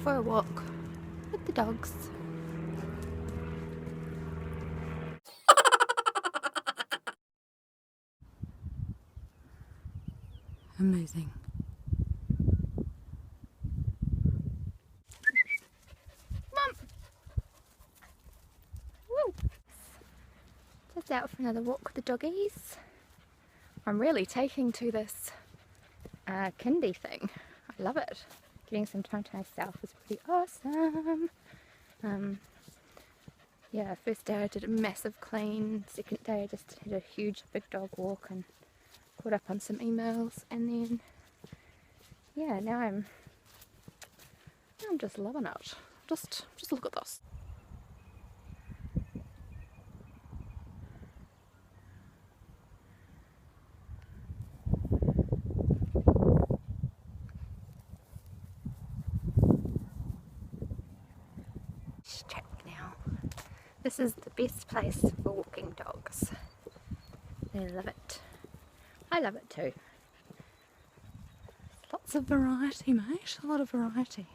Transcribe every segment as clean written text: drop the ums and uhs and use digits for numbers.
for a walk with the dogs. Amazing. Mum! Woo! Just out for another walk with the doggies. I'm really taking to this kindy thing. I love it. Getting some time to myself is pretty awesome. Yeah, first day I did a massive clean. Second day I just did a huge big dog walk and caught up on some emails, and then yeah, now I'm just loving it. Just look at this. Check now. This is the best place for walking dogs. They love it. I love it too. Lots of variety, mate. A lot of variety.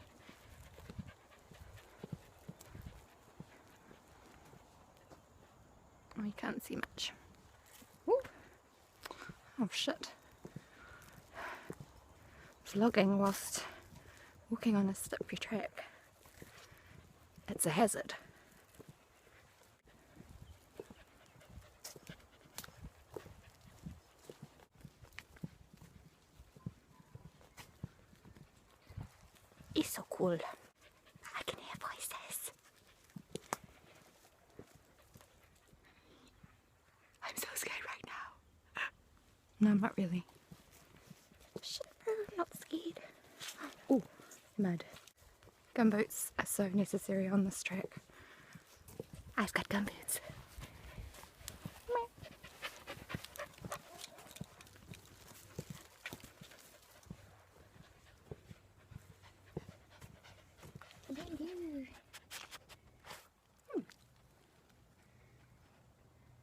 Oh, you can't see much. Ooh. Oh shit. Vlogging whilst walking on a slippery track. It's a hazard. It's so cool. I can hear voices. I'm so scared right now. No, I'm not really. Shit, bro, I'm not scared. Oh, mud. Gumboots are so necessary on this track. I've got gumboots.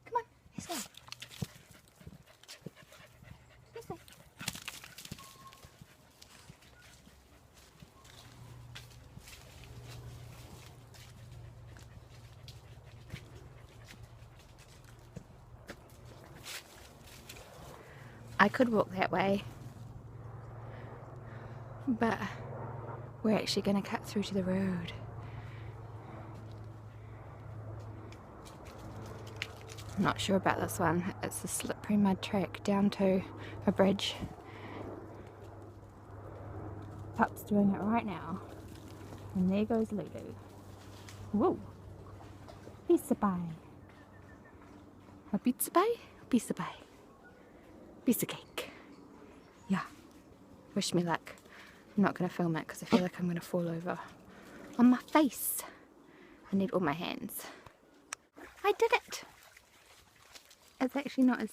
Come on, let's go. This way. I could walk that way, but we're actually going to cut through to the road. I'm not sure about this one. It's a slippery mud track down to a bridge. Pup's doing it right now. And there goes Lulu. Whoa! Pizza pie. A pizza pie? Pizza pie. Piece of cake. Yeah. Wish me luck. I'm not going to film it because I feel like I'm going to fall over on my face. I need all my hands. I did it! It's actually not as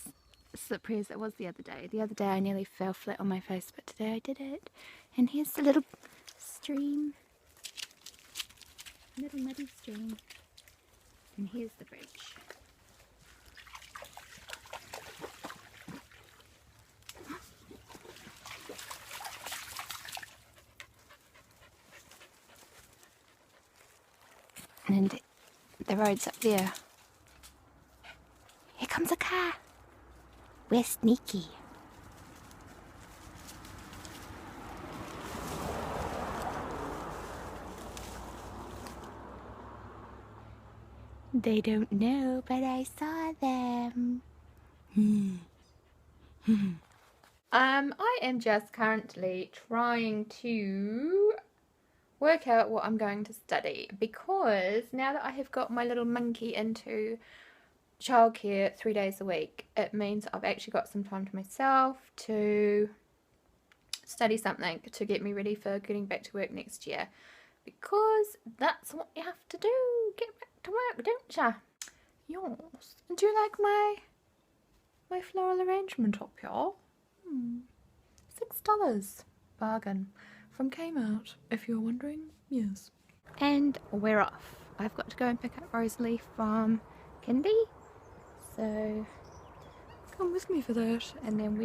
slippery as it was the other day. The other day I nearly fell flat on my face, but today I did it. And here's the little stream. Little muddy stream. And here's the bridge. And the road's up there. Here comes a car. We're sneaky. They don't know, but I saw them. I am just currently trying to work out what I'm going to study, because now that I have got my little monkey into childcare 3 days a week, it means I've actually got some time to myself to study something to get me ready for getting back to work next year, because that's what you have to do, get back to work, don't ya? Yes. Do you like my floral arrangement up here? $6 bargain from Kmart, if you're wondering. Yes. And we're off. I've got to go and pick up Rosalie from kindy, so come with me for that. And then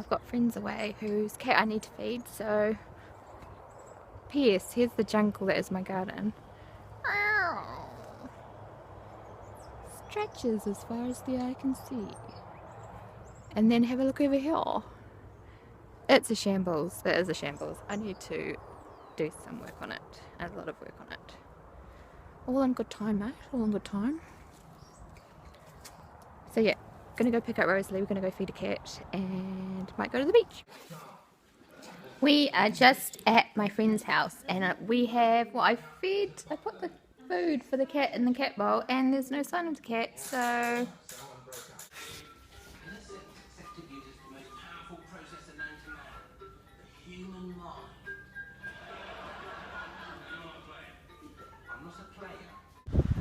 I've got friends away whose cat I need to feed, so P.S. Here's the jungle that is my garden. Stretches as far as the eye can see. And then have a look over here. It's a shambles. It is a shambles. I need to do some work on it. A lot of work on it. All in good time, mate. All in good time. So yeah, gonna go pick up Rosalie. We're gonna go feed a cat and might go to the beach. We are just at my friend's house and we have I put the food for the cat in the cat bowl and there's no sign of the cat, so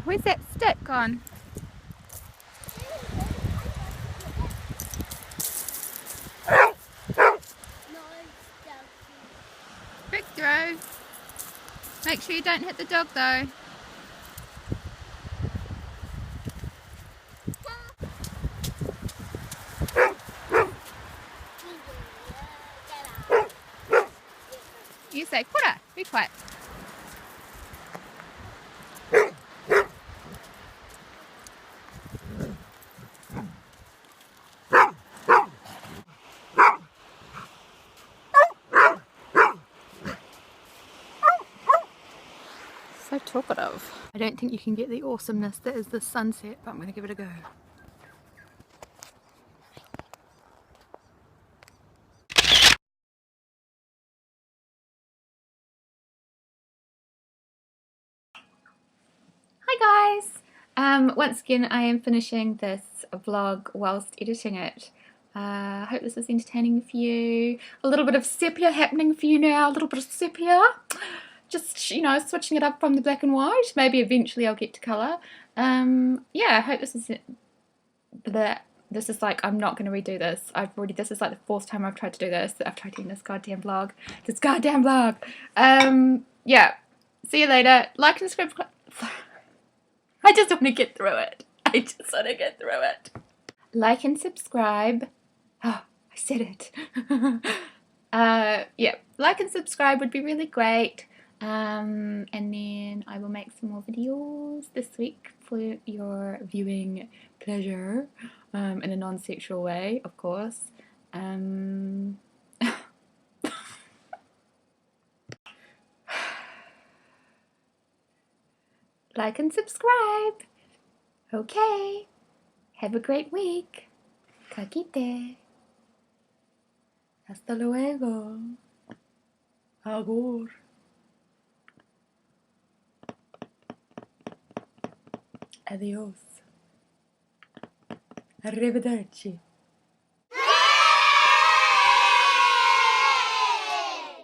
where's that stick gone? Quick throw. Make sure you don't hit the dog though. You say, Kura, be quiet. So talkative. I don't think you can get the awesomeness that is the sunset, but I'm going to give it a go. Hi guys! Once again I am finishing this vlog whilst editing it. I hope this is entertaining for you. A little bit of sepia happening for you now, a little bit of sepia. Just, you know, switching it up from the black and white. Maybe eventually I'll get to colour. Yeah, I hope this is this is like, I'm not going to redo this. This is like the fourth time I've tried to do this. I've tried doing this goddamn vlog. Yeah, see you later. Like and subscribe. I just want to get through it. Like and subscribe. Oh, I said it. Yeah, like and subscribe would be really great. And then I will make some more videos this week for your viewing pleasure, in a non-sexual way, of course. Like and subscribe. Okay. Have a great week. Kakite. Hasta luego. Agur. Adios. Arrivederci.